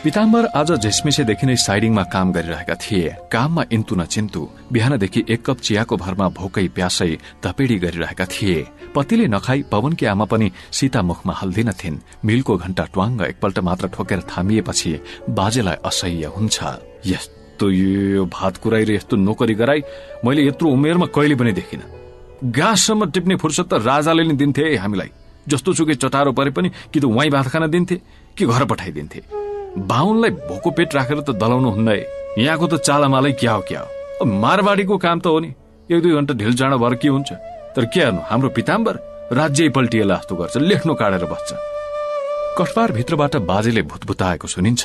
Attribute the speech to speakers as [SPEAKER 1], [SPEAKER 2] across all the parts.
[SPEAKER 1] पिताम्बर आज झिसमिसेदेखि नै साइडिङमा काम गरिरहेका थिए। काममा इन्तु न चिन्तु बिहानदेखि एक कप चियाको भरमा भोकै प्यासै धपेडी गरिरहेका थिए। पतिले नखाई पवनकी आमा पनि सीता मुखमा हल्दिनथिन्। मिलको घण्टा ट्वाङ्ग एकपल्ट मात्र ठोकेर थामिएपछि बाजेलाई असह्य हुन्छ। यस्तो यो भात कुराई र यस्तो नोकरी गराई मैले यत्रो उमेरमा कहिले पनि देखिन। घाँससम्म टिप्ने फुर्सद त राजाले नै दिन्थे हामीलाई। जस्तो सुकै चटारो परे पनि कि त वाइ भात खान दिन्थे कि घर पठाइदिन्थे। बाहुनलाई भोको पेट राखेर त दलाउनु हुन्न। यहाँको त चालामालै क्या हो। मारवाडीको काम त हो नि, 1-2 घण्टा ढिल चाँडो भएर के हुन्छ। तर के गर्नु, हाम्रो पिताम्बर राज्य पल्टिएला जस्तो गर्छ, लेख्नु काटेर बस्छ। कठबार भित्रबाट बाजेले भुतभुताएको सुनिन्छ।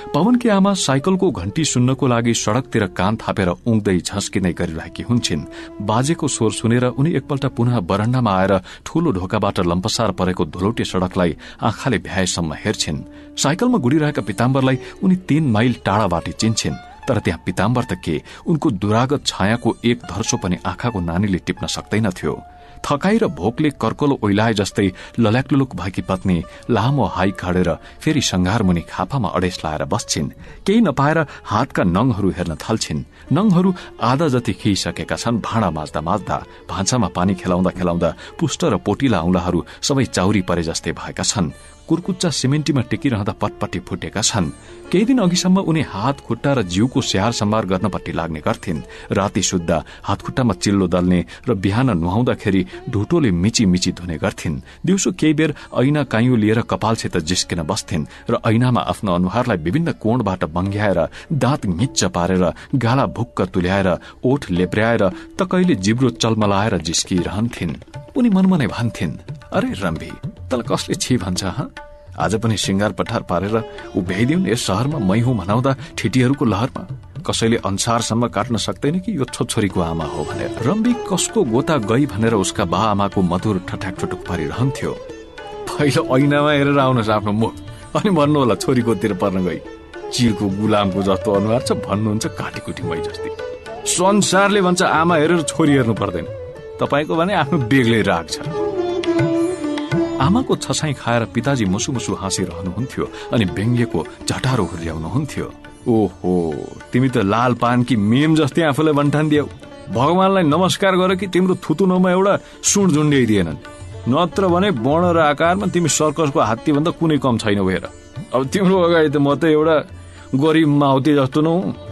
[SPEAKER 1] पवनकी आमा साइकलको घण्टी सुन्नको लागि सड़कतिर कान थापेर उङ्दै झस्किँदै गरिरहेकी हुन्छन्। बाजेको स्वर सुनेर उनी एकपल्ट पुनः बरण्डामा आएर ठूलो ढोकाबाट लम्पसार परेको धुलौटे सड़कलाई आँखाले भ्याएसम्म हेर्छिन्। साइकलमा गुडिरहेका पिताम्बरलाई उनी 3 माइल टाढाबाट चिन्छिन्। तर त्यहाँ पिताम्बर त के, उनको दुरागत छायाको एक धर्सो पनि आँखाको नानीले टिप्न सक्दैनथ्यो। थकाई र भोकले कर्कलो ओइलाए जस्तै लल्याकलुलुक भएकी पत्नी लामो हाई काडेर फेरि संघार मुनि खापामा अडेस लाएर बस्छिन्। केही नपाएर हातका नङहरू हेर्न थाल्छिन्। नङहरू आधा जति खिइसकेका छन्। भाँडा माझ्दा माझ्दा, भान्सामा पानी खेलाउँदा खेलाउँदा पुष्ट र पोटिला औंलाहरू सबै चाउरी परे जस्तै भएका छन्। कुर्कुच्चा सिमेन्टीमा टेकिरहँदा पटपटी फुटेका छन्। केही दिन अघिसम्म उनी हात खुट्टा र जिउको स्याहार सम्हार गर्नपट्टि लाग्ने गर्थिन्। राति सुत्दा हातखुट्टामा चिल्लो दल्ने र बिहान नुहाउँदाखेरि ढुटोले मिची मिची धुने गर्थिन्। दिउँसो केही बेर ऐना काइयो लिएर कपालसित जिस्किन बस्थिन् र ऐनामा आफ्नो अनुहारलाई विभिन्न कोणबाट बङ्ग्याएर दाँत घिच्च पारेर गाला भुक्क तुल्याएर ओठ लेप्र्याएर त कहिले जिब्रो चलमलाएर जिस्किरहन्थिन्। उनी मनमनै भन्थिन्, अरे रम्भी, तल कसले छि भन्छ? आज पनि सिंगार पठार पारेर उभ्याइदिउन् यस शहरमा मै हुँ भनाउँदा ठिटीहरूको लहरमा। कसैले अनुसारसम्म काट्न सक्दैन कि यो छोरीको आमा हो भनेर। रम्भी कसको गोता गई भनेर उसका बा आमाको मधुर ठट्याक ठुटुक परिरहन्थ्यो। पहिलो ऐनामा हेरेर आउनुहोस् आफ्नो मुख, अनि भन्नु होला छोरी गोतिर पर्न गई। चिरको गुलामको जस्तो अनुहार छ, भन्नुहुन्छ काटीकुटी मै जस्तै। संसारले भन्छ आमा हेरेर छोरी हेर्नु पर्दैन, तपाईको भने आफ्नो बेग्लै राग छ। आमाको छसाई खाएर पिताजी मुसुमुसु हाँसिरहनुहुन्थ्यो अनि व्यङ्ग्यको झटारो हुर्याउनुहुन्थ्यो। ओहो, तिमी त लाल पानकी मेम जस्तै आफूलाई बन्ठान दियौ। भगवानलाई नमस्कार गर कि तिम्रो थुतुनोमा एउटा सुण झुन्ड्याइदिएनन्। नत्र भने वर्ण र आकारमा तिमी सर्कसको हात्ती भन्दा कुनै कम छैन भएर। अब तिम्रो अगाडि त म त एउटा गरिब माउती जस्तो न हुँ।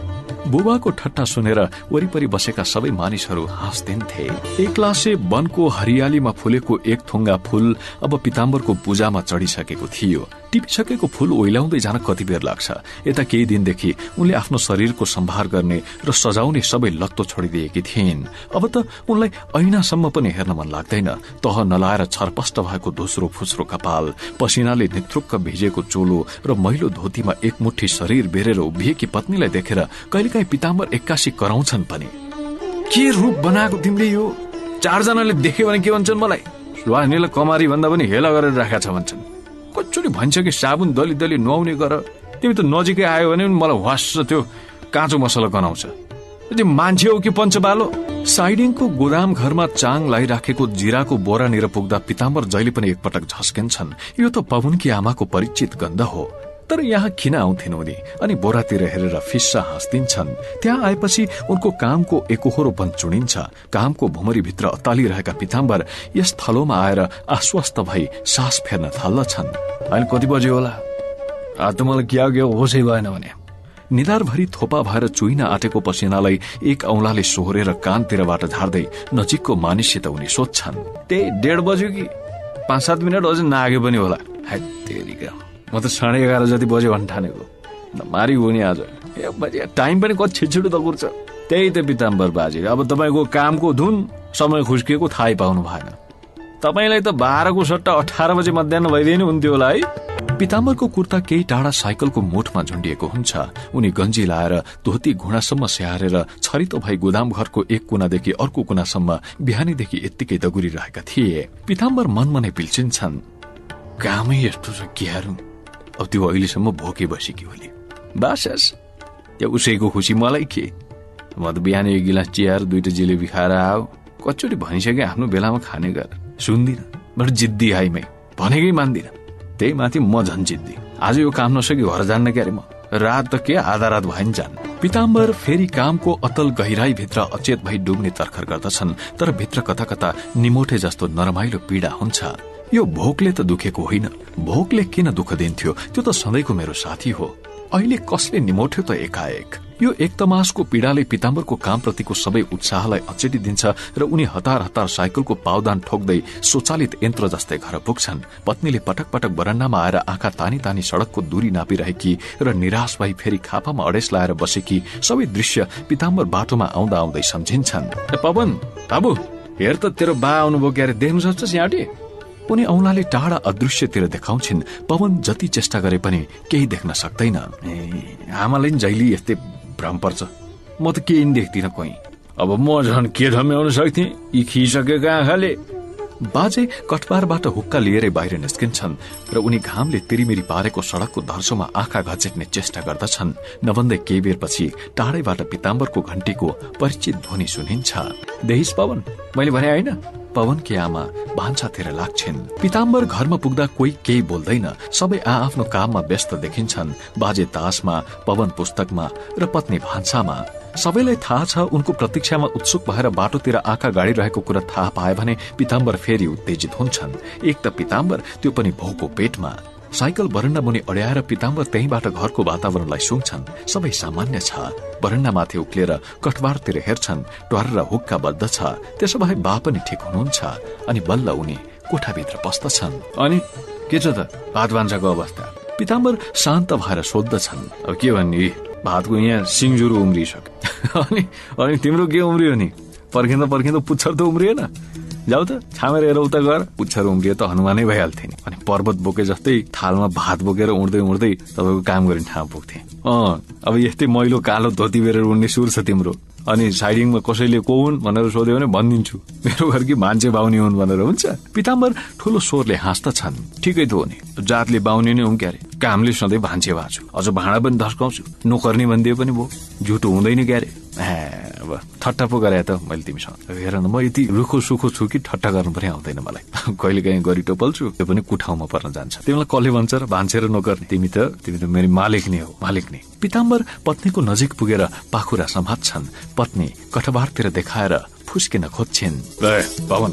[SPEAKER 1] बुबाको ठट्टा सुनेर वरिपरि बसेका सबै मानिसहरू हाँस्दिन्थे। एक्लासे वनको हरियालीमा फुलेको एक थुङ्गा फूल अब पिताम्बरको पूजामा चढिसकेको थियो। टिपिसकेको फूल ओइलाउँदै जान कति बेर लाग्छ। यता केही दिनदेखि उनले आफ्नो शरीरको सम्भार गर्ने र सजाउने सबै लत्तो छोडिदिएकी थिइन्। अब त उनलाई ऐनासम्म पनि हेर्न मन लाग्दैन। तह नलाएर छरपष्ट भएको धुस्रो फुस्रो कपाल, पसिनाले निथ्रुक्क भिजेको चोलो र मैलो धोतीमा एक मुठी शरीर बेरेर उभिएकी पत्नीलाई देखेर कहिलेकाहीँ पिताम्बर एक्कासी कराउँछन् पनि। के रूप बनाएको तिमीले यो? 4 जनाले देख्यो भने के भन्छन् मलाई? सुहास्नीलाई कमारी भन्दा पनि हेला गरेर राखेका छ भन्छन्। कचोरी भन्छ कि साबुन दली दली नुहाउने गर। तिमी त नजिकै आयो भने मलाई वास्स त्यो काँचो मसला गनाउँछ। मान्छे हो कि पञ्चबालो? साइडिङको गोदाम घरमा चाङ लाइराखेको जिराको बोरानिर पुग्दा पिताम्बर जहिले पनि एकपटक झस्किन्छन्। यो त पवनकी आमाको परिचित गन्ध हो। तर यहाँ किन आउँथिन् उनी? अनि बोरातिर हेरेर फिस्सा हाँस्दिन्छन्। त्यहाँ आएपछि उनको कामको एकोहोरोपन चुनिन्छ। कामको भुमरीभित्र अत्तालिरहेका पिताम्बर यस थलोमा आएर आश्वस्त भई सास फेर्न थाल्दछन्। अहिले कति बज्यो होला? आज त मलाई क्या होसै भएन भने। निधारभरि थोपा भएर चुइन आटेको पसिनालाई एक औंलाले सोहोरेर कानतिरबाट झार्दै नजिकको मानिससित उनी सोध्छन्, त्यही 1:30 बज्यो कि 5-7 मिनट अझ नाग्यो पनि होला। म त 11:30 जति बज्यो भन्न ठानेको। मारी हो नि आज। टाइम पनि कति छिटछिटो दगुर्छ। त्यही त पिताम्बर बाजे, अब तपाईँको कामको धुन समय खुस्किएको थाहै पाउनु भएन। तपाईँलाई त 12 को सट्टा 18 बजे मध्याह भइदिनु हुन्थ्यो होला है। पिताम्बरको कुर्ता केही टाढा साइकलको मोठमा झुन्डिएको हुन्छ। उनी गन्जी लाएर धोती घुँडासम्म स्याहारेर छरितो भई गोदाम घरको एक कुनादेखि अर्को कुनासम्म बिहानीदेखि यत्तिकै दगुरिरहेका थिए। पिताम्बर मनमनै पिल्छिन्छन्, कामै यस्तो छ क्यारु। अब त्यो अहिलेसम्म भोके बसेकी होली। बासस त्यो उसैको खुसी मलाई के? म त बिहान 1 गिलास चिया र 2टा जिलेबी खाएर आऊ। कचोटि भनिसके आफ्नो बेलामा खाने गर। सुन्दिन, बडो जिद्दी हाइमै भनेकै मान्दिन। त्यही माथि म झन् जिद्दी। आज यो काम नसके घर जान्न क्यारे म, रात त के आधा रात भइन जान्। पीताम्बर फेरि कामको अतल गहिराई भित्र अचेत भई डुब्ने तर्खर गर्दछन्, तर भित्र कता कता निमोठे जस्तो नरमाइलो पीडा हुन्छ। यो भोकले त दुखेको होइन, भोकले किन दुःख दिन्थ्यो, त्यो त सधैँको मेरो साथी हो। अहिले कसले निमोठ्यो त एकाएक। यो एक तमासको पीडाले पीताम्बरको कामप्रतिको सबै उत्साहलाई अचेटिदिन्छ र उनी हतार हतार साइकलको पावदान ठोक्दै स्वचालित यन्त्र जस्तै घर पुग्छन्। पत्नीले पटक पटक बरन्डामा आएर आँखा तानी तानी सड़कको दूरी नापिरहेकी र निराश भई फेरि खापामा अडेस लाएर बसेकी सबै दृश्य पीताम्बर बाटोमा आउँदा आउँदै सम्झिन्छन्। पवन बाबु हेर त तेरो बा आउनुभयो क्यारे, देख्नु सक्छस् यहाँटी? उनी औंलाले टाढा अदृश्यतिर देखाउँछिन्। पवन जति चेष्टा गरे पनि केही देख्न सक्दैन। आमालाई जहिले यस्तै भ्रम पर्छ, म त केही देख्दिन कोही। अब म झन् के झम्याउन सक्थे यी खिसकेका आँखाले। बाजे कठबारबाट हुक्का लिएरै बाहिर निस्किन्छन् र उनी घामले तिरिमिरी पारेको सड़कको धर्सोमा आँखा घचेट्ने चेष्टा गर्दछन्। नभन्दै केही बेरपछि टाढैबाट पीताम्बरको घण्टीको परिचित ध्वनि सुनिन्छ। देहिस पवन, मैले भने होइन? पवनकी आमा भान्सातिर लाग्छिन्। पीताम्बर घरमा पुग्दा कोही केही बोल्दैन, सबै आआफ्नो काममा व्यस्त देखिन्छन्। बाजे तासमा, पवन पुस्तकमा र पत्नी भान्सामा। सबैलाई थाहा छ उनको प्रतीक्षामा उत्सुक भएर बाटोतिर आँखा गाडिरहेको कुरा थाहा पाए भने पीताम्बर फेरि उत्तेजित हुन्छन्। एक त पीताम्बर, त्यो पनि भोको पेटमा। साइकल बरन्डा मुनि अड्याएर पीताम्बर त्यहीबाट घरको वातावरणलाई सुन्छन्। सबै सामान्य छ। बरन्डामाथि उक्लिएर कठबारतिर हेर्छन्, ट्वार र हुक्का बद्ध छ। त्यसो भए बा पनि ठिक हुनुहुन्छ। अनि बल्ल उनी कोठाभित्र पस्दछन्। अनि के छ त भात भान्साको अवस्था? पीताम्बर शान्त भएर सोध्दछन्। अब के भन्ने, भातको यहाँ सिङजुरो उम्रिसक्यो। अनि तिम्रो के उम्रियो नि? पर्खिँदा पुच्छर त उम्रिएन? जाऊ त छामेर हेर उता गएर। पुच्छर उम्रिए त हनुमानै भइहाल्थे नि। अनि पर्वत बोके जस्तै थालमा भात बोकेर उड्दै उड्दै तपाईँको काम गर्ने ठाउँ पुग्थे। अब यस्तै मैलो कालो धोती बेरेर उड्ने सुर छ तिम्रो। अनि साइडिङमा कसैले को हुन् भनेर सोध्यो भने भनिदिन्छु मेरो घरकी मान्छे बाहुनी हुन् भनेर। हुन्छ? पीताम्बर ठूलो स्वरले हाँस्दछन्। ठिकै त हो नि, जातले बाहुनी नै हुँ क्यारे, कामले सधैँ भान्से भाँच्छु, अझ भाँडा पनि धस्काउँछु, नोकर्नी भनिदिए पनि भयो, झुटो हुँदैन क्यारे। अब ठट्टा पो गरे त मैले तिमीसँग। हेर न, म यति रुखो सुखो छु कि ठट्टा गर्नु पनि आउँदैन मलाई। कहिले काहीँ गरी टोपल्छु, त्यो पनि कुठाउँमा पर्न जान्छ। तिमीलाई कसले भन्छ र भान्से र नोकर्नी? तिमी त मेरो मालिक नै हो, मालिक नै। पीताम्बर पत्नीको नजिक पुगेर पाखुरा समात्छन्। पत्नी कठबारतिर देखाएर फुस्किन खोज्छिन्। पवन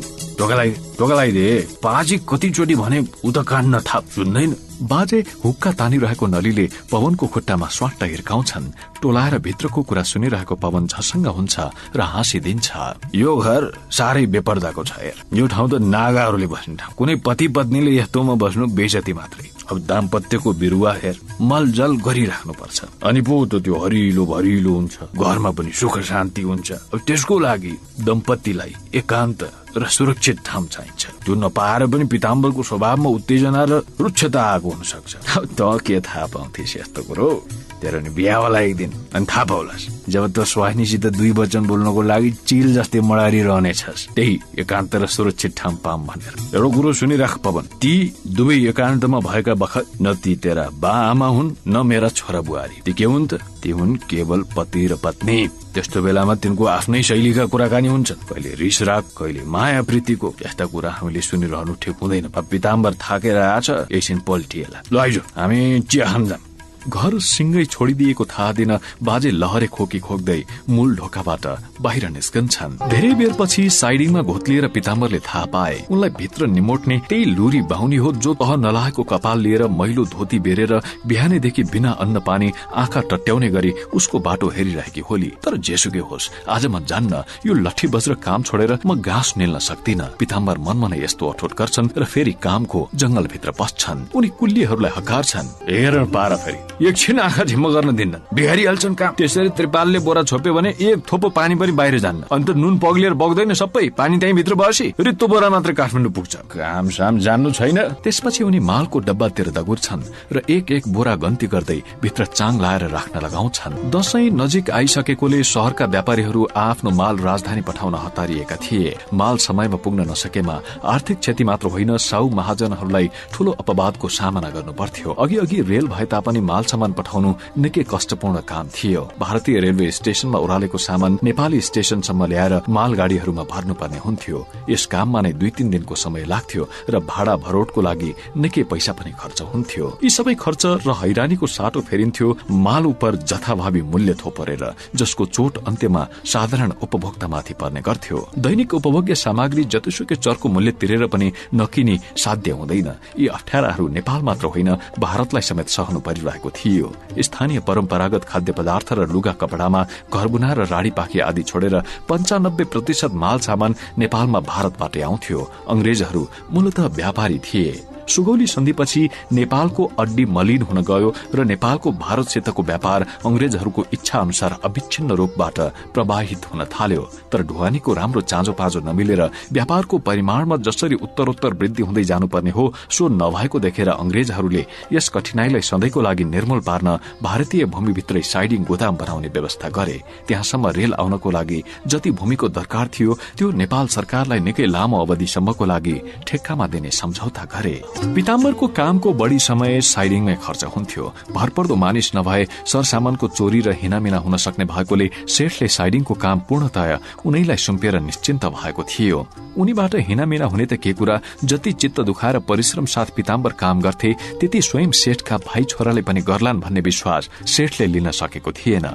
[SPEAKER 1] ढोका दे, पाजी कतिचोटि भने उता कान नथाप, सुन्दैन? बाजे हुक्का तानिरहेको नलीले पवनको खुट्टामा स्वाट्ट हिर्काउँछन्। टोलाएर भित्रको कुरा सुनिरहेको पवन झसङ्ग हुन्छ र हाँसिदिन्छ। यो घर साह्रै बेपर्दाको छ यार। यो ठाउँ त नागाहरूले बस्ने ठाउँ। कुनै पति पत्नीले यस्तोमा बस्नु बेइज्जती मात्रै। अब दाम्पत्यको बिरुवा हेर, मलजल गरिराख्नु पर्छ। अनि पो त त्यो हरिलो भरिलो हुन्छ, घरमा पनि सुख शान्ति हुन्छ। अब त्यसको लागि दम्पतिलाई एकान्त र सुरक्षित ठाउँ चाहिन्छ। त्यो नपाएर पनि पीताम्बरको स्वभावमा उत्तेजना र रुक्षता आएको हुन सक्छ। त के थाहा पाउँथिस् यस्तो कुरो? तेरो नि बिहा होला एक दिन, अनि थाहा पाउलास् जब त स्वाहिनीसित 2 वचन बोल्नको लागि चिल जस्तै मडारी रहनेछस्। त्यही एकान्त र सुरक्षित ठाउँ पाऊँ भनेर। एउटा कुरो सुनिराख पवन, ती दुवै एकान्तमा भएका बखत न ती तेरा बा आमा हुन् न मेरा छोरा बुहारी। ती के हुन् त? ती हुन् केवल पति र पत्नी। त्यस्तो बेलामा तिनको आफ्नै शैलीका कुराकानी हुन्छन्, कहिले रिस राग, कहिले माया प्रीतिको। यस्ता कुरा हामीले सुनिरहनु ठिक हुँदैन। पीताम्बर थाकेर आछ, एकछिन पल्टिएला। ल आइज हामी चिया खान जाम। घर सिंगै छोडिदिएको थाहा दिन बाजे लहरे खोकी खोक्दै मूल ढोकाबाट बाहिर निस्कन्छन्। धेरै बेरपछि साइडिङमा घोत्लिएर पीताम्बरले थाहा पाए उनलाई भित्र निमोट्ने त्यही लुरी बाहुनी हो जो तह नलागेको कपाल लिएर मैलो धोती बेरेर बिहानैदेखि बिना अन्न पानी आँखा टट्याउने गरी उसको बाटो हेरिरहेकी होली। तर जेसुकै होस्, आज म जान्न यो लट्ठी बज्र काम छोडेर म घाँस निल्न सक्दिन। पीताम्बर मनमा नै यस्तो अठोट गर्छन् र फेरि कामको जंगलभित्र पस्छन्। उनी कुल्लीहरूलाई हकार्छन्, हेर पार फेरि एकछिन आँखा झिम्म गर्न दिन्न, बिगारिहाल्छन् काम। त्यसरी त्रिपालले बोरा छोप्यो भने एक थोपो पानी पनि बाहिर जान्न। अन्त नुन पग्लिएर बग्दैन, सबै पानी त्यही भित्र बसी रित्तो बोरा मात्र काठमाडौँ पुग्छ। काम साम जान्नु छैन। त्यसपछि उनी मालको डब्बातिर दगुर्छन् र एक एक बोरा गन्ती गर्दै भित्र चाङ लाएर राख्न लगाउँछन्। दशैं नजिक आइसकेकोले शहरका व्यापारीहरू आफ्नो माल राजधानी पठाउन हतारिएका थिए। माल समयमा पुग्न नसकेमा आर्थिक क्षति मात्र होइन, साउ महाजनहरूलाई ठूलो अपवादको सामना गर्नु पर्थ्यो। अघि रेल भए तापनि माल सामान पठाउनु निकै कष्टपूर्ण काम थियो। भारतीय रेलवे स्टेशनमा ओह्रालेको सामान नेपाली स्टेशनसम्म ल्याएर मालगाड़ीहरूमा भर्नुपर्ने हुन्थ्यो। यस काममा नै 2-3 दिनको समय लाग्थ्यो र भाडा भरोटको लागि निकै पैसा पनि खर्च हुन्थ्यो। यी सबै खर्च र हैरानीको साटो फेरिन्थ्यो माल उपर जथाभावी मूल्य थोपरेर, जसको चोट अन्त्यमा साधारण उपभोक्तामाथि पर्ने गर्थ्यो। दैनिक उपभोग्य सामग्री जतिसुकै चर्को मूल्य तिरेर पनि नकिनी साध्य हुँदैन। यी अप्ठ्याराहरू नेपाल मात्र होइन भारतलाई समेत सहनु परिरहेको थियो। स्थानीय परम्परागत खाद्य पदार्थ र लुगा कपडामा घरबुना र राडी पाखी आदि छोडेर 95% माल सामान नेपालमा भारतबाटै आउँथ्यो। अंग्रेजहरू मूलतः व्यापारी थिए। सुगौली सन्धिपछि नेपालको अड्डी मलिन हुन गयो र नेपालको भारतसितको व्यापार अंग्रेजहरूको इच्छा अनुसार अविच्छिन्न रूपबाट प्रवाहित हुन थाल्यो। तर ढुवानीको राम्रो चाँजो पाँजो नमिलेर व्यापारको परिमाणमा जसरी उत्तरोत्तर वृद्धि हुँदै जानुपर्ने हो सो नभएको देखेर अंग्रेजहरूले यस कठिनाईलाई सधैँको लागि निर्मूल पार्न भारतीय भूमिभित्रै साइडिङ गोदाम बनाउने व्यवस्था गरे। त्यहाँसम्म रेल आउनको लागि जति भूमिको दरकार थियो त्यो नेपाल सरकारलाई निकै लामो अवधिसम्मको लागि ठेक्कामा दिने सम्झौता गरे। पीताम्बरको कामको बढ़ी समय साइडिङमै खर्च हुन्थ्यो। भरपर्दो मानिस नभए सरसामानको चोरी र हिनामिना हुन सक्ने भएकोले सेठले साइडिङको काम पूर्णतया उनैलाई सुम्पिएर निश्चिन्त भएको थियो। उनीबाट हिनामिना हुने त के कुरा, जति चित्त दुखाएर परिश्रम साथ पीताम्बर काम गर्थे त्यति स्वयं सेठका भाइ छोराले पनि गर्लान् भन्ने विश्वास सेठले लिन सकेको थिएन।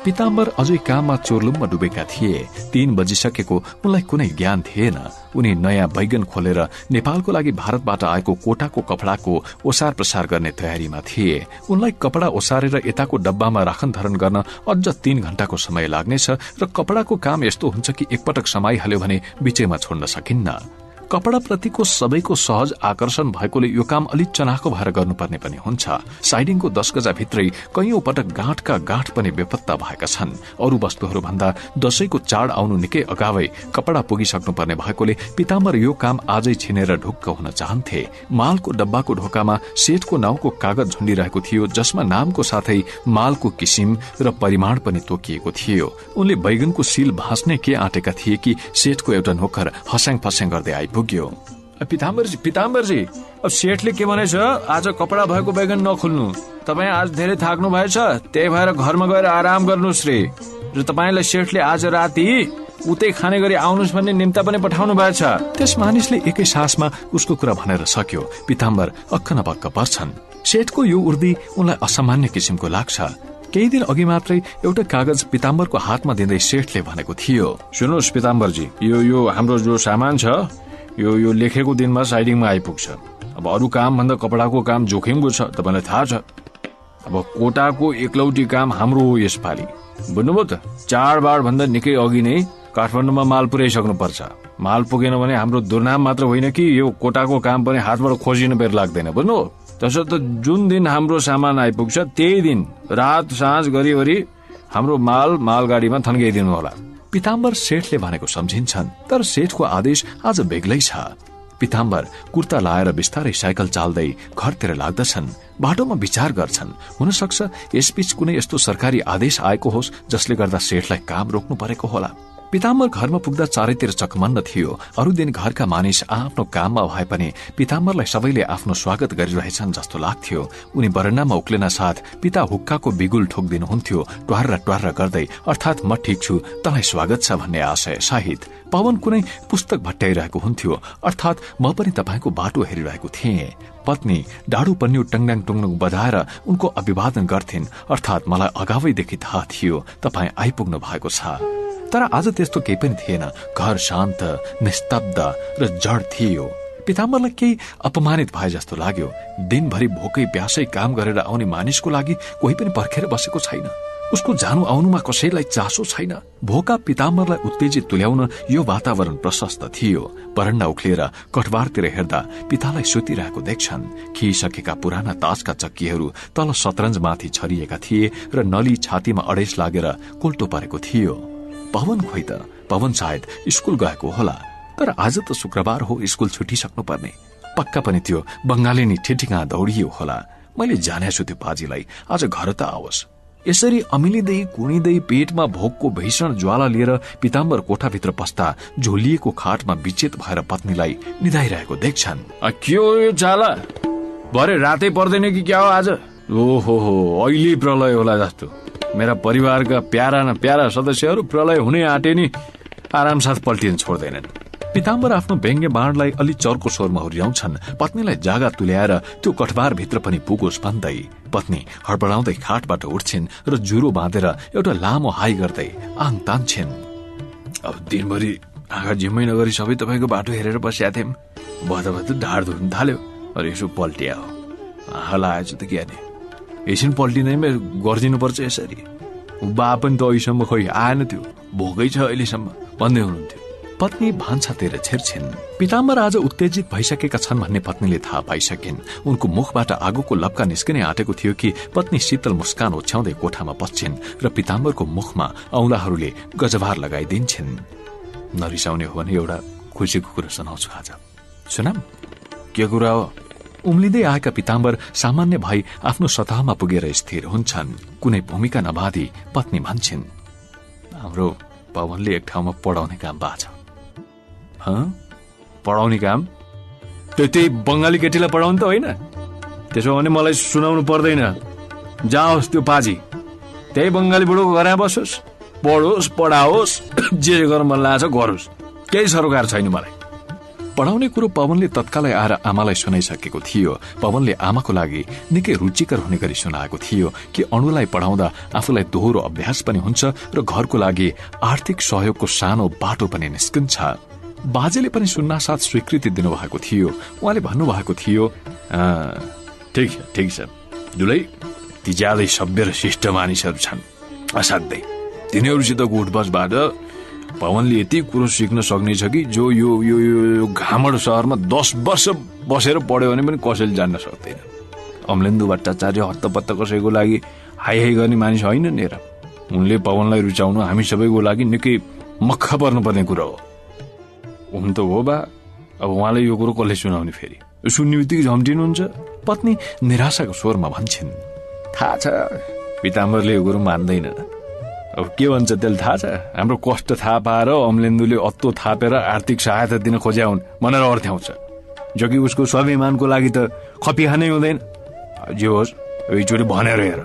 [SPEAKER 1] पीताम्बर अझै काममा चोरलुममा डुबेका थिए। 3 बजिसकेको उनलाई कुनै ज्ञान थिएन। उनी नयाँ बैगन खोलेर नेपालको लागि भारतबाट आएको कोटाको कपडाको ओसार प्रसार गर्ने तयारीमा थिए। उनलाई कपडा ओसारेर यताको डब्बामा राखन धरन गर्न अझ 3 घण्टाको समय लाग्नेछ र कपडाको काम यस्तो हुन्छ कि एकपटक समाइहाल्यो भने बिचैमा छोड्न सकिन्न। कपडा प्रतिको सबैको सहज आकर्षण भएकोले यो काम अलिक चनाखो भएर गर्नुपर्ने पनि हुन्छ। साइडिङको 10 गजा भित्रै कैयौं पटक गाँठका गाँठ पनि बेपत्ता भएका छन्। अरू वस्तुहरू भन्दा दशैंको चाड आउनु निकै अगावै कपडा पुगिसक्नुपर्ने भएकोले पीताम्बर यो काम आजै छिनेर ढुक्क हुन चाहन्थे। मालको डब्बाको ढोकामा सेठको नाउँको कागज झुण्डिरहेको थियो, जसमा नामको साथै मालको किसिम र परिमाण पनि तोकिएको थियो। उनले बैगनको सील भाँच्ने के आँटेका थिए कि सेठको एउटा नोकर हस्याङ फस्याङ गर्दै आइपुग्यो। पिताम्बरजी, अब सेठले के भनेछ, आज कपडा भएको बैगन नखोल्नु। तपाईँ आज धेरै थाक्नु भएछ, त्यही भएर घरमा गएर आराम गर्नुहोस् रे। र तपाईँलाई सेठले आज राति उतै खाने गरी आउनुहोस् भन्ने निम्ता पनि पठाउनु भएछ। त्यस मानिसले एकै सासमा उसको कुरा भनेर सक्यो। पिताम्बर अक्क नपक्क पर्छन्। सेठको यो उर्दी उनलाई असामान्य किसिमको लाग्छ। केही दिन अघि मात्रै एउटा कागज पिताम्बरको हातमा दिँदै सेठले भनेको थियो, सुन्नुहोस् पिताम्बरजी, यो हाम्रो जो सामान छ यो लेखेको दिनमा साइडिङमा आइपुग्छ। अब अरू काम भन्दा कपडाको काम जोखिमको छ, तपाईलाई थाहा छ। अब कोटाको एकलौटी काम हाम्रो हो यसपालि, बुझ्नुभयो त। चाडबाड भन्दा निकै अघि नै काठमाडौँमा माल पुर्याइसक्नु पर्छ। माल पुगेन भने हाम्रो दुर्नाम मात्र होइन कि यो कोटाको काम पनि हातबाट खोजिन बेर लाग्दैन, बुझ्नु। त्यसर्थ जुन दिन हाम्रो सामान आइपुग्छ त्यही दिन रात साँझ गरी हाम्रो मालगाडीमा थन्काइदिनु होला। पिताम्बर सेठले भनेको सम्झिन्छन्, तर सेठको आदेश आज बेग्लै छ। पिताम्बर कुर्ता लाएर बिस्तारै साइकल चाल्दै घरतिर लाग्दछन्। बाटोमा विचार गर्छन्, हुन सक्छ यसबीच कुनै यस्तो सरकारी आदेश आएको होस् जसले गर्दा सेठलाई काम रोक्नु परेको होला। पिताम्बर घरमा पुग्दा चारैतिर चकमन्न थियो। अरू दिन घरका मानिस आफ्नो काममा भए पनि पिताम्बरलाई सबैले आफ्नो स्वागत गरिरहेछन् जस्तो लाग्थ्यो। उनी बरन्डामा उक्लिन साथ पिता हुक्काको बिगुल ठोक्दिनुहुन्थ्यो, ट्वार्रा ट्वार्रा गर्दै, अर्थात् म ठिक छु, तँलाई स्वागत छ भन्ने आशय सहित। पवन कुनै पुस्तक भट्टाइरहेको हुन्थ्यो, अर्थात् म पनि तपाईँको बाटो हेरिरहेको थिएँ। पत्नी डाडु पन्यु टङडाङ टुङडुङ बजाएर उनको अभिवादन गर्थिन्, अर्थात् मलाई अगावैदेखि थाहा थियो तपाईँ आइपुग्नु भएको छ। तर आज त्यस्तो केही पनि थिएन। घर शान्त, निस्तब्ध र जड थियो। पिताम्बरलाई केही अपमानित भए जस्तो लाग्यो। दिनभरि भोकै प्यासै काम गरेर आउने मानिसको लागि कोही पनि पर्खेर बसेको छैन। उसको जानु आउनुमा कसैलाई चासो छैन। भोका पिताम्बरलाई उत्तेजित तुल्याउन यो वातावरण प्रशस्त थियो। बरन्डा उक्लिएर कठबारतिर हेर्दा पितालाई सुतिरहेको देख्छन्। खिसकेका पुराना तासका चक्कीहरू तल शतरन्जमाथि छरिएका थिए र नली छातीमा अडेस लागेर कोल्टो परेको थियो। पवन खोइ त, पवन सायद स्कूल गएको होला। तर आज त शुक्रबार हो, स्कूल छुटिसक्नु पर्ने। पक्का पनि त्यो बंगाली ठिठिका दौडियो होला। मैले जानेछु त्यो बाजीलाई, आज घर त आओस्। यसरी अमिलिँदै कुणिँदै पेटमा भोकको भीषण ज्वाला लिएर पिताम्बर कोठाभित्र पस्दा झोलिएको खाटमा विचेत भएर पत्नीलाई निधाइरहेको देख्छन्। के हो यो ज्वाला? भरे रातै पर्दैन कि क्या हो आज? ओहो हो, अहिले प्रलय होला जस्तो। मेरा परिवारका प्यारा न प्यारा सदस्यहरू प्रलय हुने आँटे नि आरामसाथ पल्टिन छोड्दैनन्। पिताम्बर आफ्नो व्यङ्ग्य बाणलाई अलि चर्को स्वरमा हुर्याउँछन्। पत्नीलाई जागा तुल्याएर त्यो कठबारभित्र पनि पुगोस् भन्दै पत्नी हडबडाउँदै खाटबाट उठ्छिन् र जुरो बाँधेर एउटा लामो हाई गर्दै आङ तान्छिन्। अब दिनभरि आँखा झिम्मै नगरी सबै तपाईँको बाटो हेरेर बस्या थियौँ। बद ढाड धुन थाल्यो। अरे यसो पल्टिया हो, आँखा लागेछ त क्या नि, एकछिन पल्टिँदैमा गरिदिनुपर्छ यसरी। बा पनि त अहिलेसम्म खोइ आएन, त्यो भोकै छ अहिलेसम्म भन्दै हुनुहुन्थ्यो। पत्नी भान्सातिर छिर्छिन्। पिताम्बर आज उत्तेजित भइसकेका छन् भन्ने पत्नीले थाहा पाइसकिन्। उनको मुखबाट आगोको लप्का निस्किने आँटेको थियो कि पत्नी शीतल मुस्कान ओछ्याउँदै कोठामा पस्छिन् र पिताम्बरको मुखमा औंलाहरूले गजभार लगाइदिन्छन्। नरिसाउने हो भने एउटा खुसीको कुरा सुनाउँछु आज। सुनाम? के कुरा हो? उम्लिँदै आएका पिताम्बर सामान्य भई आफ्नो सतहमा पुगेर स्थिर हुन्छन्। कुनै भूमिका नबाँधी पत्नी भन्छन्, हाम्रो पवनले एक ठाउँमा पढाउने काम बाछ। पढाउने काम? त्यही बंगाली केटीलाई पढाउनु त होइन? त्यसो भने मलाई सुनाउनु पर्दैन। जाओस् त्यो पाजी, त्यही बंगाली बुढोको घरमा बसोस्, पढोस् पढाओस्, जे गर्न मन लाग्छ गरोस्, केही सरोकार छैन मलाई। पढाउने कुरो पवनले तत्कालै आएर आमालाई सुनाइसकेको थियो। पवनले आमाको लागि निकै रुचिकर हुने गरी सुनाएको थियो कि अणुलाई पढाउँदा आफूलाई दोहोरो अभ्यास पनि हुन्छ र घरको लागि आर्थिक सहयोगको सानो बाटो पनि निस्किन्छ। बाजेले पनि सुन्नासाथ स्वीकृति दिनुभएको थियो। उहाँले भन्नुभएको थियो, ठिक छ दुलै, ती ज्यादै सभ्य र शिष्ट मानिसहरू छन्, असाध्यै तिनीहरूसित उठबसबाट पवनले यति कुरो सिक्न सक्नेछ कि जो यो घामड शहरमा 10 वर्ष बसेर पढ्यो भने पनि कसैले जान्न सक्दैन। अमलेन्दु भट्टाचार्य हत्तपत्त कसैको लागि हाई गर्ने मानिस होइन नि र। उनले पवनलाई रुचाउनु हामी सबैको लागि निकै मक्खा पर्नुपर्ने कुरा हो। हुन त हो बा, अब उहाँलाई यो कुरो कसले सुनाउने? फेरि सुन्ने बित्तिकै झम्टिनुहुन्छ। पत्नी निराशाको स्वरमा भन्छन्, थाहा छ पिताम्बरले यो कुरो मान्दैन। अब के भन्छ त्यसले थाहा छ? हाम्रो कष्ट थाहा पाएर अमलेन्दुले अत्तो थापेर आर्थिक सहायता दिन खोज्या हुन् भनेर अर्थ्याउँछ, जो कि उसको स्वाभिमानको लागि त खपिखानै हुँदैन। जे होस् एकचोटि भनेर हेर,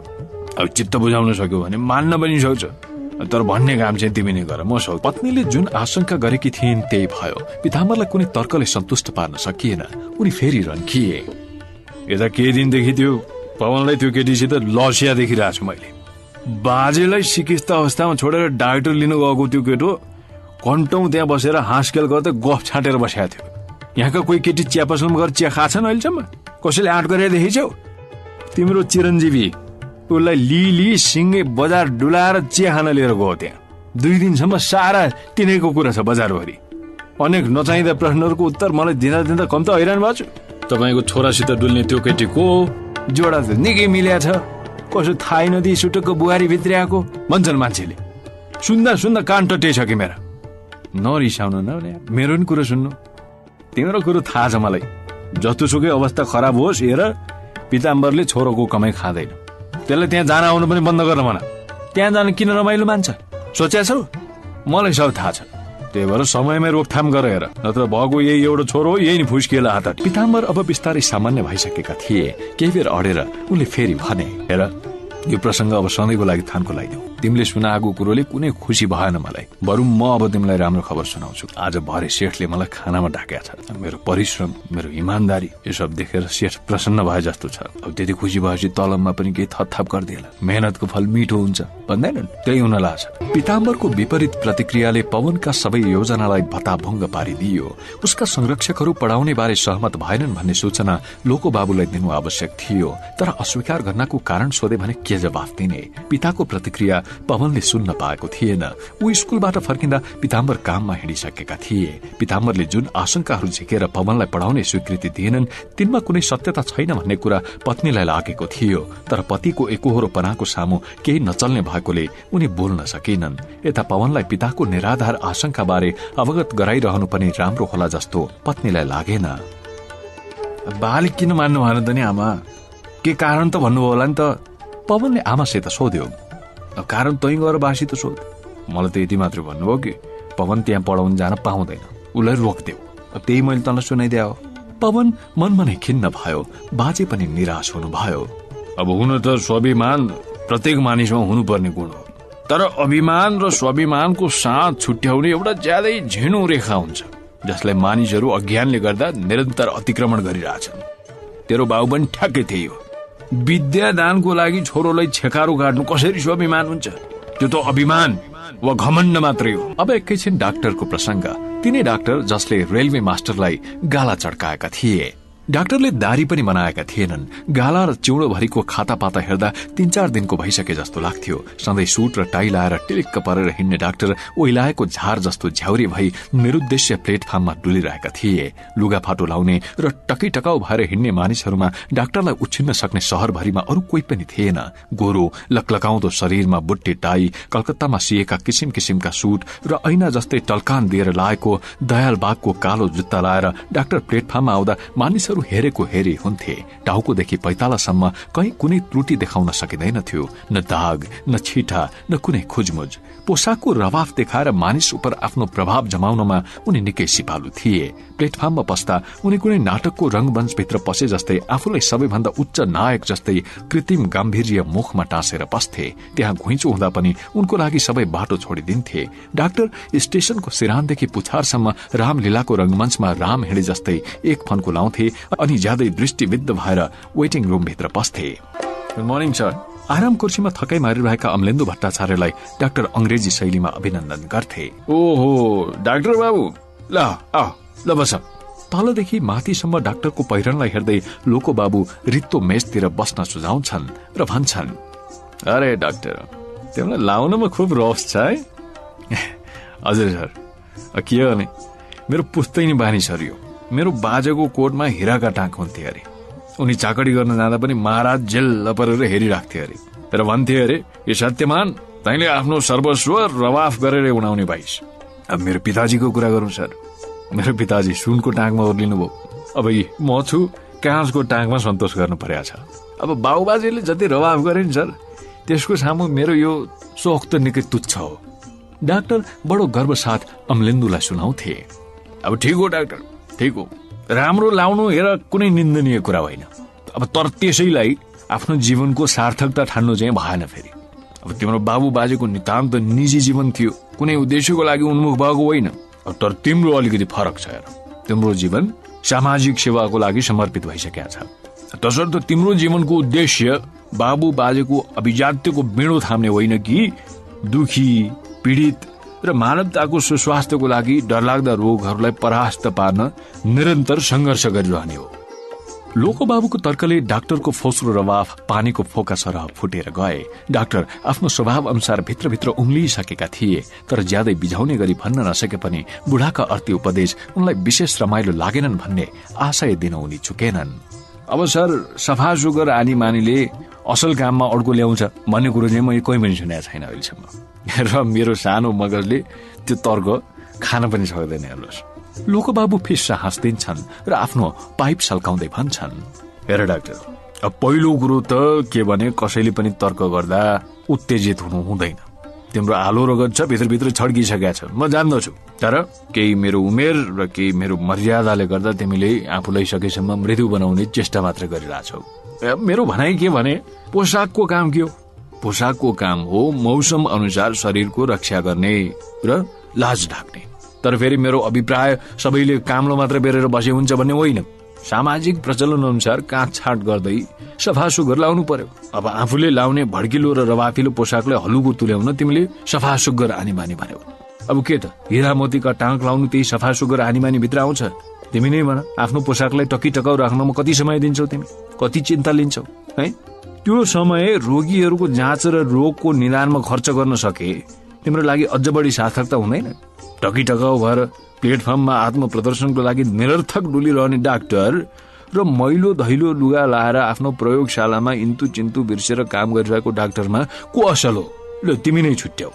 [SPEAKER 1] अब चित्त बुझाउन सक्यो भने मान्न पनि सक्छ, तर भन्ने काम चाहिँ तिमी नै गर, म सक्छु। पत्नीले जुन आशंका गरेकी थिइन् त्यही भयो। पिताम्बरलाई कुनै तर्कले सन्तुष्ट पार्न सकिएन। उनी फेरि रन्किए। यता केही दिनदेखि त्यो पवनलाई त्यो केटीसित लसिया देखिरहेको छु मैले। बाजेलाई सिकिस्त अवस्थामा छोडेर डाक्टर लिनु गएको त्यो केटो घन्टौं त्यहाँ बसेर हाँसखेल गर्दै गफ छाँटेर बसेको थियो। यहाँका कोही केटी चिया पसलमा गएर चिया खाछन् अहिलेसम्म? कसैले आँट गरेर देखिछौ? तिम्रो चिरञ्जीवी उसलाई लिली सिङ्गे बजार डुलाएर चिया खान लिएर गयो। त्यहाँ 2 दिनसम्म सारा तिनैको कुरा छ बजारभरि। अनेक नचाहिँदा प्रश्नहरूको उत्तर मलाई दिँदा कम त हैरान भएको छु। तपाईँको छोरासित डुल्ने त्यो केटीको जोडा त निकै मिल्या छ, कसो थाहै नदिई सुटुक्क बुहारी भित्रिआएको भन्छन् मान्छेले। सुन्दा कान टट्टिसक्यो मेरा। नरिसाउनु न, मेरो पनि कुरो सुन्नु। तिम्रो कुरो थाहा छ मलाई। जस्तोसुकै अवस्था खराब होस्, हेर पिताम्बरले छोरोको कमाइ खाँदैन। त्यसलाई त्यहाँ जान आउनु पनि बन्द गर्न भन। त्यहाँ जान किन रमाइलो मान्छ सोच्या छौ? मलाई सब थाहा छ। त्यही भएर समयमै रोकथाम गर हेर, नत्र भएको यही एउटा छोरो हो, यही नि फुस्किएला हात। पिताम्बर अब बिस्तारै सामान्य भइसकेका थिए। केही बेर अडेर उनले फेरि भने, हेर यो प्रसंग अब सधैँको लागि थानको लगाइदेऊ। तिमीले सुनाएको कुरोले कुनै खुसी भएन मलाई। बरु म अब तिमीलाई राम्रो खबर सुनाउँछु। आज भरे सेठले मलाई खानामा ढाकेका छ। मेरो परिश्रम, मेरो इमानदारी यो सब देखेर सेठ प्रसन्न भए जस्तो छ। अब त्यति खुसी भएपछि तलबमा पनि केही थपथाप गरिदिएला। मेहनतको फल मिठो हुन्छ भन्दैनन्, त्यही हुन लाग्छ। पिताम्बरको विपरीत प्रतिक्रियाले पवनका सबै योजनालाई भताभङ्ग पारिदियो। उसका संरक्षकहरू पढाउने बारे सहमत भएनन् भन्ने सूचना लोको बाबुलाई दिनु आवश्यक थियो, तर अस्वीकार गर्नको कारण सोधे भने के जवाफ दिने? पिताको प्रतिक्रिया पवनले सुन्न पाएको थिएन। ऊ स्कुलबाट फर्किँदा पिताम्बर काममा हिँडिसकेका थिए। पिताम्बरले जुन आशंकाहरू झिकेर पवनलाई पढाउने स्वीकृति दिएनन् तिनमा कुनै सत्यता छैन भन्ने कुरा पत्नीलाई लागेको थियो, तर पतिको एकोहोरोपनाको सामु केही नचल्ने भएकोले उनी बोल्न सकेनन्। यता पवनलाई पिताको निराधार आशंका बारे अवगत गराइरहनु पनि राम्रो होला जस्तो पत्नीलाई लागेन। बालिक किन मान्नु भएन त नि आमा? के कारण त भन्नुभयो होला नि त? पवनले आमासित सोध्यो। कारण तै गएर बासी त सोध। मलाई त यति मात्र भन्नुभयो कि पवन त्यहाँ पढाउन जान पाउँदैन, उसलाई रोकिदेऊ। त्यही मैले तँलाई सुनाइदिया हो। पवन मनमा नै खिन्न भयो। बाजे पनि निराश हुनुभयो। अब हुन त स्वाभिमान प्रत्येक मानिसमा हुनुपर्ने गुण हो, तर अभिमान र स्वाभिमानको साथ छुट्याउने एउटा ज्यादै झिनो रेखा हुन्छ जसलाई मानिसहरू अज्ञानले गर्दा निरन्तर अतिक्रमण गरिरहेछन्। तेरो बाबु पनि ठ्याक्कै त्यही हो। विद्यादानको लागि छोरोलाई छेकारो काट्नु कसरी स्वाभिमान हुन्छ? त्यो त अभिमान वा घमण्ड मात्रै हो। अब एकैछिन डाक्टरको प्रसंग। तिनै डाक्टर जसले रेलवे मास्टरलाई गाला चड्काएका थिए। डाक्टरले दारी पनि बनाएका थिएनन्। गाला र चिउडो भरिको खाता पाता हेर्दा 3-4 दिनको भइसके जस्तो लाग्थ्यो। सधैँ सूट र टाई लाएर टिलिक्क परेर हिँड्ने डाक्टर ओइलाएको झार जस्तो झ्याउरे भई निरुद्देश्य प्लेटफार्ममा डुलिरहेका थिए। लुगाफाटो लाउने र टकीटकाउ भएर हिँड्ने मानिसहरूमा डाक्टरलाई उछिन्न सक्ने शहरभरिमा अरू कोही पनि थिएन। गोरो लकलकाउँदो शरीरमा बुट्टे टाई, कलकत्तामा सिएका किसिम किसिमका सूट र ऐना जस्तै टल्कान दिएर लाएको दयालबागको कालो जुत्ता लाएर डाक्टर प्लेटफार्ममा आउँदा मानिसहरू हेरेको हेरे हुन्थे। टाउकोदेखि पैतालासम्म कहीँ कुनै त्रुटि देखाउन सकिँदैनथ्यो। न दाग, न छिटा, न कुनै खुजमुज। पोसाकको रवाफ देखाएर मानिस उपर आफ्नो प्रभाव जमाउनमा उनी निकै सिपालु थिए। प्लेटफार्ममा पस्दा उनी कुनै नाटकको रंगमञ्चभित्र पसे जस्तै आफूलाई सबैभन्दा उच्च नायक जस्तै कृत्रिम गाम्भीर्य मुखमा टाँसेर बस्थे। त्यहाँ घुइँचो हुँदा पनि उनको लागि सबै बाटो छोडिदिन्थे। डाक्टर स्टेशनको सिरानदेखि पुछारसम्म रामलीलाको रंगमञ्चमा राम हिँडे जस्तै एक फन्को लाउँथे अनि ज्यादै दृष्टिविद्ध भएर वेटिङ रूमभित्र पस्थे। Good morning sir. आराम कुर्सीमा थकाइ मारिरहेका अमलेन्दु भट्टाचार्यलाई डाक्टर अंग्रेजी शैलीमा अभिनन्दन गर्थे। ओहो डाक्टर बाबु, ल बस। तलदेखि माथिसम्म डाक्टरको पहिरनलाई हेर्दै लोको बाबु रित्तो मेचतिर बस्न सुझाउँछन् र भन्छन्, अरे डाक्टर तिमीलाई लाउनमा खुब रस छ है। हजुर सर, के हो भने मेरो पुस्तैनी बानी सरियो। मेरो बाजेको कोटमा हिराका टाँक हुन्थे अरे। उनी चाकडी गर्न जाँदा पनि महाराज जेल परेर हेरिराख्थे अरे र भन्थे अरे, यो सत्यमान तैँले आफ्नो सर्वस्व रवाफ गरेर उडाउने भाइस। अब मेरो पिताजीको कुरा गरौं सर, मेरो पिताजी सुनको टाँकमा ओर्लिनु भयो। अब म छु काँचको टाँकमा सन्तोष गर्नु पर्या छ। अब बाबुबाजेले जति रवाफ गरे नि सर, त्यसको सामु मेरो यो सोख त निकै तुच्छ हो। डाक्टर बडो गर्व साथ अमलेन्दुलाई सुनाउँथे। अब ठिक हो डाक्टर, ठिक हो, राम्रो लाउनु हेर कुनै निन्दनीय कुरा होइन। अब तर त्यसैलाई आफ्नो जीवनको सार्थकता ठान्नु चाहिँ भएन। फेरि अब तिम्रो बाबु बाजेको नितान्त निजी जीवन थियो, कुनै उद्देश्यको लागि उन्मुख भएको होइन। तर तिम्रो अलिकति फरक छ हेर, तिम्रो जीवन सामाजिक सेवाको लागि समर्पित भइसकेको छ। तसर्थ तिम्रो जीवनको उद्देश्य बाबु बाजेको अभिजात्यको बिँडो थाम्ने होइन कि दुखी, पीडित र मानवताको सुस्वास्थ्यको लागि डरलाग्दा रोगहरूलाई परास्त पार्न निरन्तर संघर्ष गरिरहने हो। लोकोबाबुको तर्कले डाक्टरको फोस्रो रवाफ पानीको फोका सरह फुटेर गए। डाक्टर आफ्नो स्वभाव अनुसार भित्रभित्र उम्लिसकेका थिए, तर ज्यादै बिझाउने गरी भन्न नसके पनि बुढाका अर्थी उपदेश उनलाई विशेष रमाइलो लागेनन् भन्ने आशय दिन उनी चुकेनन्। अब सर, सफा सुगर आनी मानीले असल काममा अड्को ल्याउँछ भन्ने कुरो चाहिँ मैले कोही पनि सुनेको छैन अहिलेसम्म, र मेरो सानो मगजले त्यो तर्क खान पनि सक्दैन। हेर्नुहोस्, लोकोबाबु फिस्सा हाँस्दिन्छन् र आफ्नो पाइप सल्काउँदै भन्छन्, हेर डाक्टर, अब पहिलो कुरो त के भने कसैले पनि तर्क गर्दा उत्तेजित हुनु हुँदैन। तिम्रो आलो रगत छ, भित्रभित्र छड्किसकेका छ, म जान्दछु। तर केही मेरो उमेर र केही मेरो मर्यादाले गर्दा तिमीले आफूलाई सकेसम्म मृत्यु बनाउने चेष्टा मात्र गरिरहेछौ। मेरो भनाइ के भने, पोसाकको काम के हो? पोसाकको काम हो मौसम अनुसार शरीरको रक्षा गर्ने र लाज ढाक्ने। तर फेरि मेरो अभिप्राय सबैले काम्लो मात्र बेरेर बसे हुन्छ भन्ने होइन। सामाजिक प्रचलन अनुसार काटछाट गर्दै सफा सुग्घर लाउनु पर्यो। अब आफूले लाउने भड्किलो र रवाफिलो पोसाकलाई हलुको तुल्याउन तिमीले सफा सुग्घर आनी बानी भन्यौ। अब के त हिरा मोतीका टाँक लाउनु त्यही सफा सुग्घर आनी बानी भित्र आउँछ? तिमी नै भन, आफ्नो पोसाकलाई टकी टकाउ राख्नमा कति समय दिन्छौ तिमी? कति चिन्ता लिन्छौ है? त्यो समय रोगीहरूको जाँच र रोगको निदानमा खर्च गर्न सके तिम्रो लागि अझ बढी सार्थकता हुँदैन? टकी टकाउ भएर प्लेटफर्ममा आत्म प्रदर्शनको लागि निरर्थक डुलिरहने डाक्टर र मैलो धैलो लुगा लाएर आफ्नो प्रयोगशालामा इन्तु चिन्तु बिर्सेर काम गरिरहेको डाक्टरमा को असल हो? ल तिमी नै छुट्याऊ।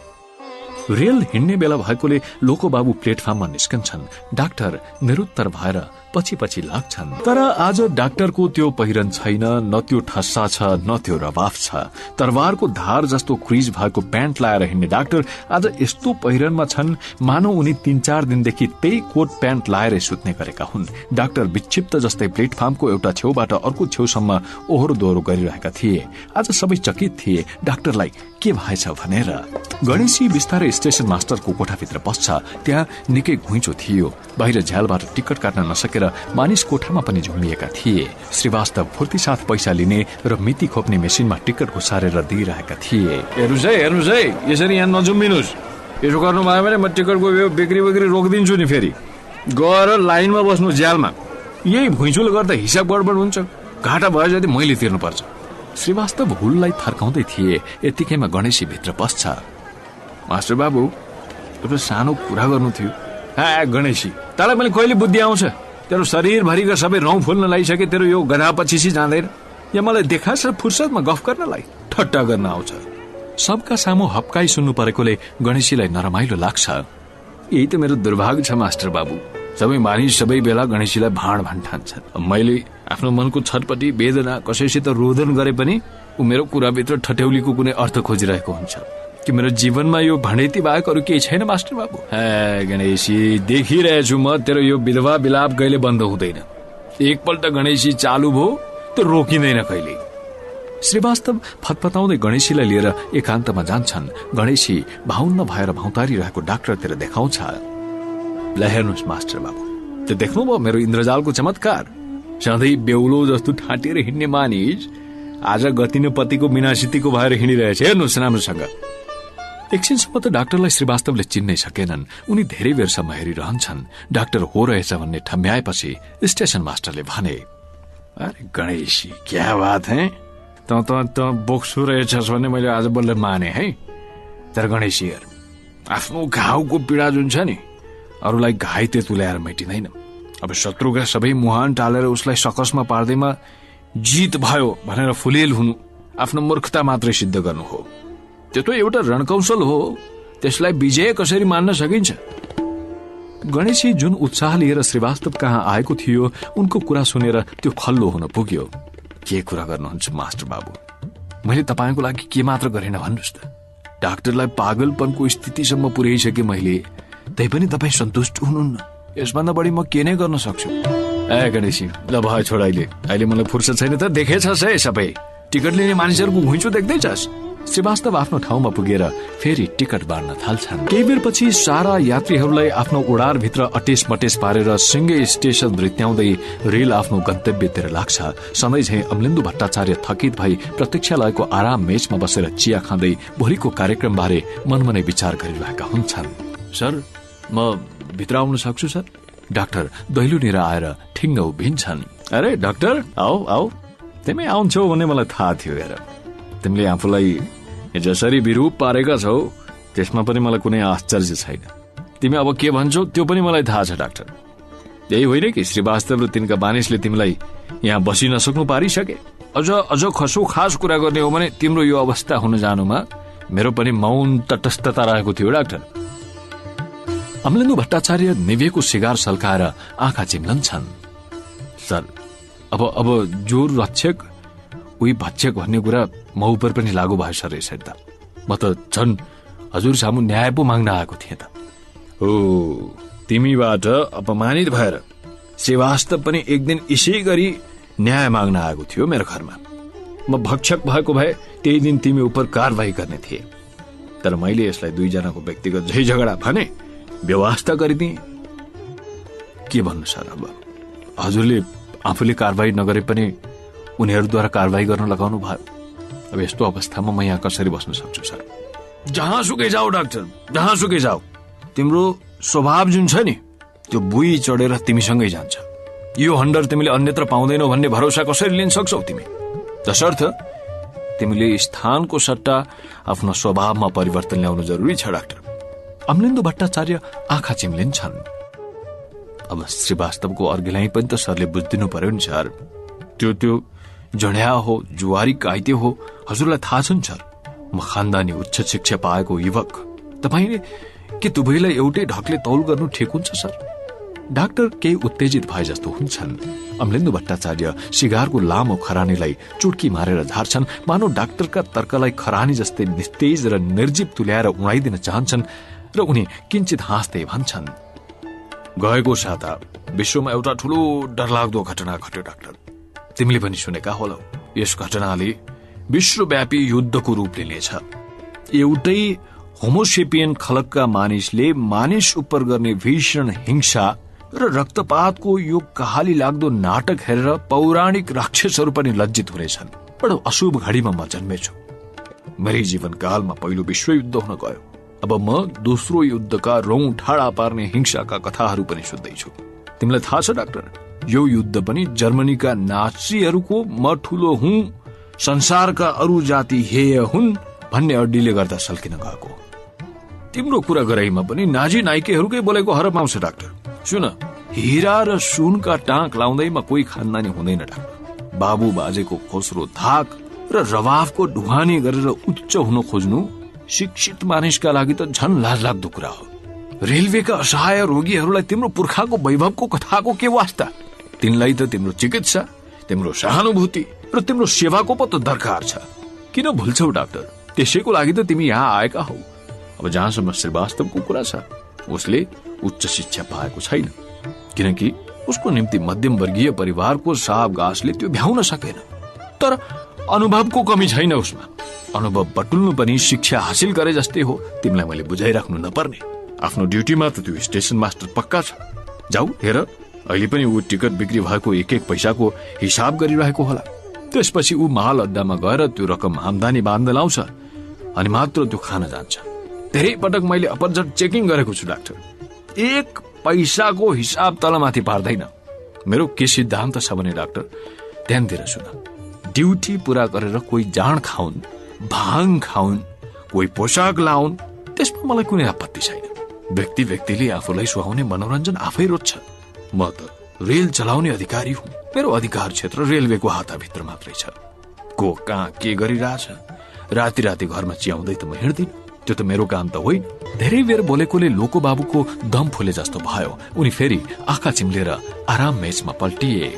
[SPEAKER 1] रेल हिँड्ने बेला भएकोले लोकोबाबु प्लेटफर्ममा निस्कन्छन्। डाक्टर निरुत्तर भएर पछि पछि लाग्छन्। तर आज डाक्टरको त्यो पहिरन छैन, न त्यो ठस्सा छ न त्यो रवाफ छ। तरवारको धार जस्तो क्रिज भएको प्यान्ट लाएर हिँड्ने डाक्टर आज यस्तो पहिरनमा छन् मानौ उनी 3-4 दिनदेखि त्यही कोट प्यान्ट लाएर सुत्ने गरेका हुन्। डाक्टर विक्षिप्त जस्तै प्लेटफर्मको एउटा छेउबाट अर्को छेउसम्म ओहोरो दोहोरो गरिरहेका थिए। आज सबै चकित थिए डाक्टरलाई के भएछ भनेर। गणेशी बिस्तारै स्टेशन मास्टरको कोठाभित्र पस्छ। त्यहाँ निकै घुइँचो थियो। बाहिर झ्यालबाट टिकट काट्न नसकेर मानिस कोठामा पनि झुमिएका थिए। श्रीवास्तव फुर्ती साथ पैसा लिने र मिति खोप्ने मेसिनमा टिकट घुसारेर दिइरहेका थिए। हेर्नुहोस् है, यसरी यहाँ नजुम्बिनुहोस्। यसो गर्नु भयो भने म टिकटको बिक्री रोकिदिन्छु नि। फेरि गएर लाइनमा बस्नु झ्यालमा। यही भुइँचुले गर्दा हिसाब गडबड हुन्छ। घाटा भयो जति मैले तिर्नुपर्छ। श्रीवास्तव हुललाई थर्काउँदै थिए। यतिकैमा गणेशी भित्र पस्छ। मास्टर बाबु, एउटा सानो कुरा गर्नु थियो। गणेशी, तँलाई मैले कहिले बुद्धि आउँछ? तेरो शरीरभरिका सबै रौँ फुल्न लागिसके। तेरो यो गधा पछि जाँदैन। या मलाई देखास फुर्सदमा गफ गर्नलाई ठट्टा गर्न आउँछ। सबका सामु हप्काई सुन्नु परेकोले गणेशीलाई नरमाइलो लाग्छ। यही त मेरो दुर्भाग्य छ मास्टर बाबु। सबै मानिस सबै बेला गणेशीलाई भाँड ठान्छन्। मैले आफ्नो मनको छटपटी वेदना कसैसित रोदन गरे पनि ऊ मेरो कुराभित्र ठट्यौलीको कुनै अर्थ खोजिरहेको हुन्छ कि मेरो जीवनमा यो भाँडेती बाहेक अरू केही छैन मास्टर बाबु। गणेशी, देखिरहेछु म तेरो यो विधवा विलाप कहिले बन्द हुँदैन। एकपल्ट गणेशी चालू भयो त रोकिँदैन कहिले। श्रीवास्तव फतफताउँदै गणेशीलाई लिएर एकान्तमा जान्छन्। गणेशी भाउन्न भएर भौतारिरहेको डाक्टरतिर देखाउँछ। ल हेर्नुहोस् मास्टर बाबु, त्यो देख्नुभयो मेरो इन्द्रजालको चमत्कार? सधैँ बेहुलो जस्तो ठाँटेर हिँड्ने मानिस आज गतिनुपतिको विनाशितीको भएर हिँडिरहेछ। हेर्नुहोस् राम्रोसँग। एकछिनसम्म त डाक्टरलाई श्रीवास्तवले चिन्नै सकेनन्। उनी धेरै बेरसम्म हेरिरहन्छन्। डाक्टर हो रहेछ भन्ने ठम्ब्याएपछि स्टेशन मास्टरले भने, अरे गणेशी, क्या बात है, त बोक्सु रहेछस् भने मैले आज बल्ल माने है। तर गणेशी हेर, आफ्नो घाउको पीडा जुन छ नि, अरूलाई घाइते तुल्याएर मेटिँदैन। अब शत्रुका सबै मुहान टालेर उसलाई सकसमा पार्दैमा जित भयो भनेर फुलेल हुनु आफ्नो मूर्खता मात्रै सिद्ध गर्नु हो। त्यो त एउटा रणकौशल हो। त्यसलाई विजय कसरी मान्न सकिन्छ? गणेशी जुन उत्साह लिएर श्रीवास्तव कहाँ आएको थियो, उनको कुरा सुनेर त्यो खल्लो हुन पुग्यो। के कुरा गर्नुहुन्छ मास्टर बाबु? मैले तपाईँको लागि के मात्र गरेन भन्नुहोस् त। डाक्टरलाई पागलपनको स्थितिसम्म पुर्याइसके मैले, तै पनि तपाईँ सन्तुष्ट हुनुहुन्न। यसभन्दा बढी म के नै गर्न सक्छु? गणेशी, ल भयो छोड। अहिले मलाई फुर्सद छैन त। देखेछस् है सबै टिकट लिने मानिसहरूको घुइँचो देख्दैछस्। श्रीवास्तव आफ्नो ठाउँमा पुगेर फेरि टिकट बाँड्न थाल्छन्। केही बेरपछि सारा यात्रीहरूलाई आफ्नो उडारभित्र अटेस मटेस पारेर सिंगै स्टेशन रित्याउँदै रेल आफ्नो गन्तव्यतिर लाग्छ। सधैँ झैं अमलेन्दु भट्टाचार्य थकित भई प्रतीक्षालयको आराम मेचमा बसेर चिया खाँदै भोलिको कार्यक्रम बारे मनमनै विचार गरिरहेका हुन्छन्। सर, म भित्र आउन सक्छु सर? डाक्टर दैलोनिर आएर ठिङ्ग उभिन्छन्। अरे डाक्टर, आऊ। तिमी आउँछौ भन्ने मलाई थाहा थियो। हेर, तिमीले आफूलाई जसरी विरूप पारेका छौ त्यसमा पनि मलाई कुनै आश्चर्य छैन। तिमी अब के भन्छौ त्यो पनि मलाई थाहा छ डाक्टर। यही होइन कि श्रीवास्तव र तिनका मानिसले तिमीलाई यहाँ बसी नसक्नु पारिसके। अझ खसो खास कुरा गर्ने हो भने तिम्रो यो अवस्था हुन जानुमा मेरो पनि मौन तटस्थता रहेको थियो डाक्टर। अमलेन्दु भट्टाचार्य निभेको सिगार सल्काएर आँखा चिम्लन्छन्। सर, अब जो रक्षक उही भक्षक भन्ने कुरा म उपर पनि लागू भयो सर। यसरी त म त झन् हजुर सामु न्याय पो माग्न आएको थिएँ त। ओ, तिमीबाट अपमानित भएर श्रीवास्तव पनि एक दिन यसै गरी न्याय माग्न आएको थियो मेरो घरमा। म भक्षक भएको भए त्यही दिन तिमी उपर कारवाही गर्ने थिए। तर मैले यसलाई दुईजनाको व्यक्तिगत झै झगडा भने व्यवस्था गरिदिए। के भन्नु सर? अब हजुरले आफूले कारवाही नगरे पनि उनीहरूद्वारा कारवाही गर्न लगाउनु भयो। अब यस्तो अवस्थामा म यहाँ कसरी बस्न सक्छु सर? जहाँसुकै जाऊ डाक्टर, जहाँसुकै जाऊ, तिम्रो स्वभाव जुन छ नि त्यो बुई चढेर तिमीसँगै जान्छ। यो हन्डर तिमीले अन्यत्र पाउँदैनौ भन्ने भरोसा कसरी लिन सक्छौ तिमी? तसर्थ तिमीले स्थानको सट्टा आफ्नो स्वभावमा परिवर्तन ल्याउनु जरुरी छ डाक्टर। अमलेन्दु भट्टाचार्य आँखा चिम्लिन्छन्। अब श्रीवास्तवको अर्घिलाई पनि त सरले बुझिदिनु पर्यो नि सर। त्यो जड्या हो, जुवारी काइते हो, हजुरलाई थाहा छ नि सर। म खानदानी उच्च शिक्षा पाएको युवक, तपाईले के दुवैलाई एउटै ढकले तौल गर्नु ठिक हुन्छ सर? डाक्टर केही उत्तेजित भए जस्तो हुन्छन्। अमलेन्दु भट्टाचार्य सिगारको लामो खरानीलाई चुड्की मारेर झार्छन्, मानव डाक्टरका तर्कलाई खरानी जस्तै निस्तेज र निर्जीव तुल्याएर उडाइदिन चाहन्छन् र उनी किञ्चित हाँस्दै भन्छन्, गएको साता विश्वमा एउटा ठूलो डरलाग्दो घटना घट्यो डाक्टर। तिमीले पनि सुनेका होलौ। यस घटनाले विश्वव्यापी युद्धको रूप लिनेछ। एउटै होमोसेपियन खलकका मानिसले मानिस उप गर्ने भीषण हिंसा र रक्तपातको यो कहाली लाग्दो नाटक हेरेर पौराणिक राक्षसहरू पनि लज्जित हुनेछन्। बडो अशुभ घडीमा म जन्मेछु। मेरै जीवनकालमा पहिलो विश्वयुद्ध हुन गयो। अब म दोस्रो युद्धका रौं ठाडा पार्ने हिंसाका कथाहरू पनि सुन्दैछु। तिमीलाई थाहा छ डाक्टर, यो युद्ध पनि जर्मनीका नाजीहरूको म ठूलो हुँ, संसारका अरू जाति हेय हुन् भन्ने अड्डीले गर्दा सल्किन गएको। तिम्रो कुरा गराइमा पनि नाजी नाइकेहरूकै बोलेको हरफ आउँछ डाक्टर। सुन, हिरा र सुनका टाँक लाउँदैमा कोही खानदानी हुँदैन डाक्टर। बाबु बाजेको खोस्रो धाक र रवाफको ढुवानी गरेर उच्च हुन खोज्नु शिक्षित मानिसका लागि त झन लाजलाग्दो कुरा हो। रेलवेका असहाय रोगीहरूलाई तिम्रो पुर्खाको वैभवको कथाको के वास्ता? तिनलाई त तिम्रो चिकित्सा, तिम्रो सहानुभूति र तिम्रो सेवाको पो त दरकार छ। किन भुल्छौ डाक्टर? त्यसैको लागि त तिमी यहाँ आएका हौ। अब जहाँसम्म श्रीवास्तवको कुरा छ, उसले उच्च शिक्षा पाएको छैन, किनकि उसको निम्ति मध्यम वर्गीय परिवारको साब गाँसले त्यो भ्याउन सकेन। तर अनुभवको कमी छैन उसमा। अनुभव बटुल्नु पनि शिक्षा हासिल गरे जस्तै हो। तिमीलाई मैले बुझाइराख्नु नपर्ने। आफ्नो ड्युटीमा त त्यो स्टेशन मास्टर पक्का छ। जाऊ हेर, अहिले पनि ऊ टिकट बिक्री भएको एक एक पैसाको हिसाब गरिरहेको होला। त्यसपछि ऊ माल अड्डामा गएर त्यो रकम आम्दानी बाँध्न लाउँछ अनि मात्र त्यो खान जान्छ। धेरै पटक मैले अपरझट चेकिङ गरेको छु डाक्टर। एक पैसाको हिसाब तलमाथि पार्दैन। मेरो के सिद्धान्त छ भने डाक्टर, ध्यान दिएर सुन, ड्युटी पूरा गरेर कोही जाँड खाउन्, भाङ खाउन्, कोही पोसाक लाउन्, त्यसमा मलाई कुनै आपत्ति छैन। व्यक्ति व्यक्तिले आफूलाई सुहाउने मनोरञ्जन आफै रोज्छ। म त रेल चलाउने अधिकारी हुँ। मेरो अधिकार क्षेत्र रेलवेको हाताभित्र मात्रै छ। को कहाँ के गरिरहेछ, राति राति घरमा चियाउँदै त म हिँड्दिन। त्यो त मेरो काम त होइन। धेरै बेर बोलेकोले लोको बाबुको दम फुले जस्तो भयो। उनी फेरि आँखा चिम्लेर आराम मेचमा पल्टिए।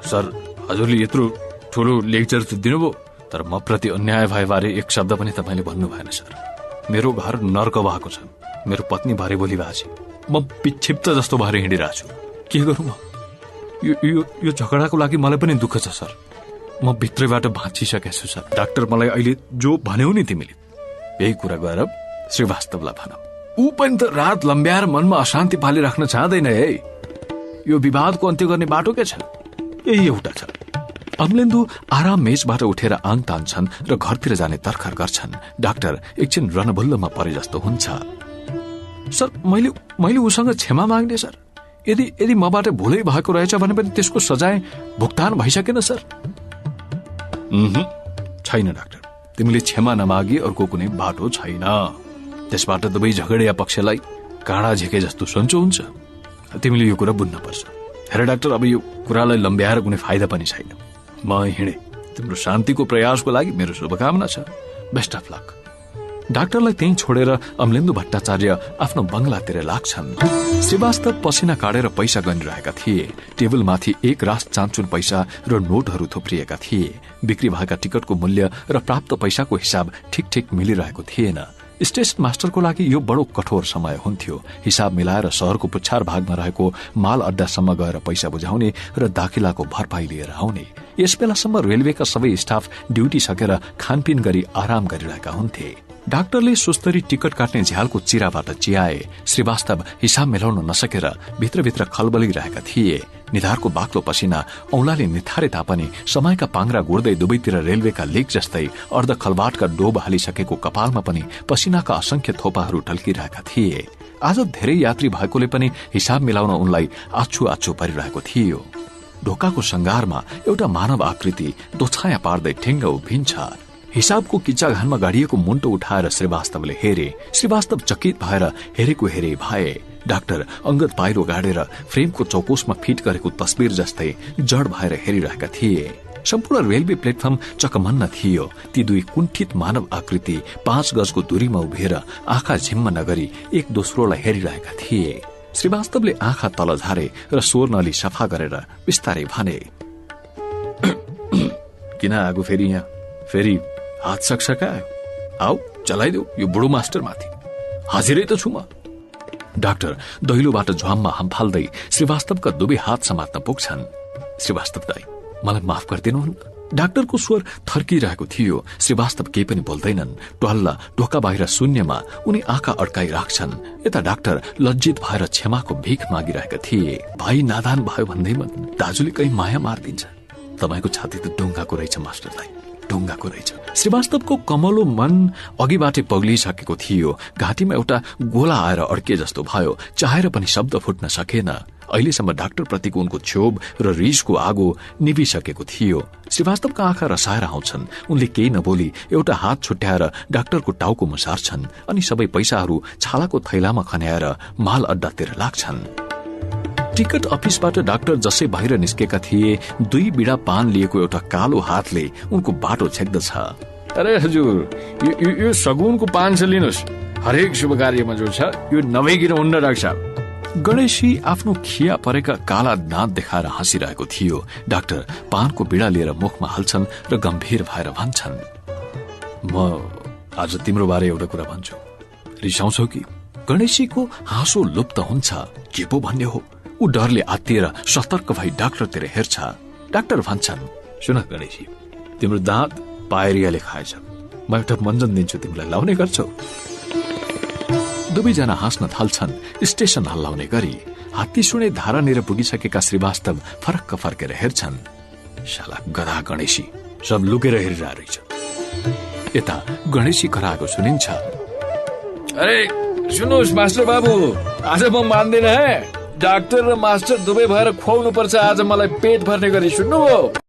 [SPEAKER 1] सर, हजुरले यत्रो ठूलो लेक्चर त दिनुभयो, तर म प्रति अन्याय भए बारे एक शब्द पनि तपाईले भन्नु भएन सर। मेरो घर नर्क भएको छ। मेरो पत्नी भरे भोलि बाजे। म विक्षिप्त जस्तो भएर हिँडिरहेको छु। के गरौँ म? यो झगडाको लागि मलाई पनि दुःख छ सर। म भित्रैबाट भाँचिसकेको छु सर। डाक्टर, मलाई अहिले जो भन्यौ नि तिमीले, यही कुरा गएर श्रीवास्तवलाई भन। ऊ पनि त रात लम्ब्याएर मनमा अशान्ति पालिराख्न चाहँदैन है। यो विवादको अन्त्य गर्ने बाटो के छ? यही एउटा छ। अमलेन्दु आराम मेचबाट उठेर आङ तान्छन् र घरतिर जाने तर्खर गर्छन्। डाक्टर एकछिन रणभुल्लमा परे जस्तो हुन्छ। सर, मैले उसँग क्षमा माग्ने सर। यदि मबाट भुलै भएको रहेछ भने पनि त्यसको सजाय भुक्तान भइसकेन सर। छैन डाक्टर, तिमीले क्षमा नमागी अर्को कुनै बाटो छैन। त्यसबाट दुवै झगडिया पक्षलाई काँडा झेके जस्तो सन्चो हुन्छ। तिमीले यो कुरा बुझ्न पर्छ। हेर डाक्टर, अब यो कुरालाई लम्ब्याएर कुनै फाइदा पनि छैन। म हिँडे। तिम्रो शान्तिको प्रयासको लागि मेरो शुभकामना छ। Best of lock. डाक्टरलाई त्यही छोडेर अमलेन्दु भट्टाचार्य आफ्नो बंगलातिर लाग्छन्। श्रीवास्तव पसिना काटेर पैसा गनिरहेका थिए। टेबलमाथि एक रास चान्चुन पैसा र नोटहरू थुप्रिएका थिए। बिक्री भएका टिकटको मूल्य र प्राप्त पैसाको हिसाब ठिक ठिक मिलिरहेको थिएन। स्टेशन मास्टरको लागि यो बडो कठोर समय हुन्थ्यो। हिसाब मिलाएर शहरको पुच्छार भागमा रहेको माल अड्डासम्म गएर पैसा बुझाउने र दाखिलाको भरपाई लिएर आउने। यस बेलासम्म रेलवेका सबै स्टाफ ड्युटी सकेर खानपिन गरी आराम गरिरहेका हुन्थे। डाक्टरले सुस्तरी टिकट काट्ने झ्यालको चिराबाट चियाए। श्रीवास्तव हिसाब मिलाउन नसकेर भित्रभित्र खलबलिरहेका थिए। निधारको बाक्लो पसिना औंलाले निथारे तापनि समयका पाङ्रा गुड्दै दुवैतिर रेलवेका लेक जस्तै अर्ध खलबाटका डोब हालिसकेको कपालमा पनि पसिनाका असंख्य थोपाहरू टल्किरहेका थिए। आज धेरै यात्री भएकोले पनि हिसाब मिलाउन उनलाई आछु परिरहेको थियो। ढोकाको संगारमा एउटा मानव आकृति दोछाया पार्दै ठिङ्ग उभिन्छ। हिसाबको किच्चाघानमा गाडिएको मुन्टो उठाएर श्रीवास्तवले हेरे। श्रीवास्तव चकित भएर हेरेको हेरे भए। डाक्टर अंगद पाइरो गाडेर फ्रेमको चौकोसमा फिट गरेको तस्बिर जस्तै जड भएर हेरिरहेका थिए। सम्पूर्ण रेलवे प्लेटफर्म चकमन्न थियो। ती दुई कुण्ठित मानव आकृति 5 गजको दूरीमा उभिएर आँखा झिम्म नगरी एक दोस्रोलाई हेरिरहेका थिए। श्रीवास्तवले आँखा तल झारे र स्वर नली सफा गरेर बिस्तारै भने, किन आगो फेरि यहाँ? फेरि हात सकसकायो? आऊ चलाइदेऊ यो बुढो मास्टर माथि, हाजिरै त छु म। डाक्टर दैलोबाट झ्वाममा हम्फाल्दै श्रीवास्तवका दुवै हात समात्न पुग्छन्। श्रीवास्तव दाई, मलाई माफ गरिदिनुहुन्न। डाक्टरको स्वर थर्किरहेको थियो। श्रीवास्तव केही पनि बोल्दैनन्। टल्ला ढोका बाहिर शून्यमा उनी आँखा अड्काई राख्छन्। यता डाक्टर लज्जित भएर क्षमाको भीख मागिरहेका थिए। भाइ नादान भयो भन्दैमा दाजुले कहीँ माया मारिदिन्छ। तपाईको छाती त ढुङ्गाको रहेछ मास्टर दाई, ढुङ्गाको रहेछ। श्रीवास्तवको कमलो मन अघिबाटै पग्लिसकेको थियो। घाँटीमा एउटा गोला आएर अड्के जस्तो भयो। चाहेर पनि शब्द फुट्न सकेन। अहिलेसम्म डाक्टर प्रतिको उनको क्षोभ र रिसको आगो निभिसकेको थियो। श्रीवास्तवका आँखा रसाएर आउँछन्। उनले केही नबोली एउटा हात छुट्याएर डाक्टरको टाउको मुसार्छन् अनि सबै पैसाहरू छालाको थैलामा खन्याएर माल अड्डातिर लाग्छन्। टिकट अफिसबाट डाक्टर जसै बाहिर निस्केका थिए, 2 बिडा पान लिएको एउटा कालो हातले उनको बाटो छेक्दछ। अरे हजुर, यो सगुनको पान छ, लिनुहोस्। हरेक शुभ कार्यमा जो छ यो नभइकन हुन्न डाक्टर साहब। गणेशी आफ्नो खिया परेका काला दाँत देखाएर हाँसिरहेको थियो। डाक्टर पानको बिडा लिएर मुखमा हाल्छन् र गम्भीर भएर भन्छन्, म आज तिम्रो बारे एउटा कुरा भन्छु, रिसाउँछौ कि? गणेशीको हाँसो लुप्त हुन्छ। के पो भन्ने हो? ऊ डरले आत्तिएर सतर्क भई डाक्टरतिर हेर्छ। डाक्टर भन्छन्, सुन गणेशी, तिम्रो दाँत पायरियाले खाएछ। म एउटा मञ्जन दिन्छु, तिमीलाई लाउने गर्छौ? दुवैजना हाँस्न थाल्छन्। स्टेशन हल्लाउने गरी हात्ती सुने धारानेर पुगिसकेका श्रीवास्तव फरक्क फर्केर हेर्छन्। शाला गधा गणेशी, सब लुकेर हेरिरहेको रहेछ। यता गणेशी कराएको सुनिन्छ, अरे सुन्नुहोस् मास्टर बाबु, आज म मान्दिन है। डाक्टर र मास्टर दुवै भएर खुवाउनु पर्छ आज मलाई पेट भर्ने गरी, सुन्नुभयो?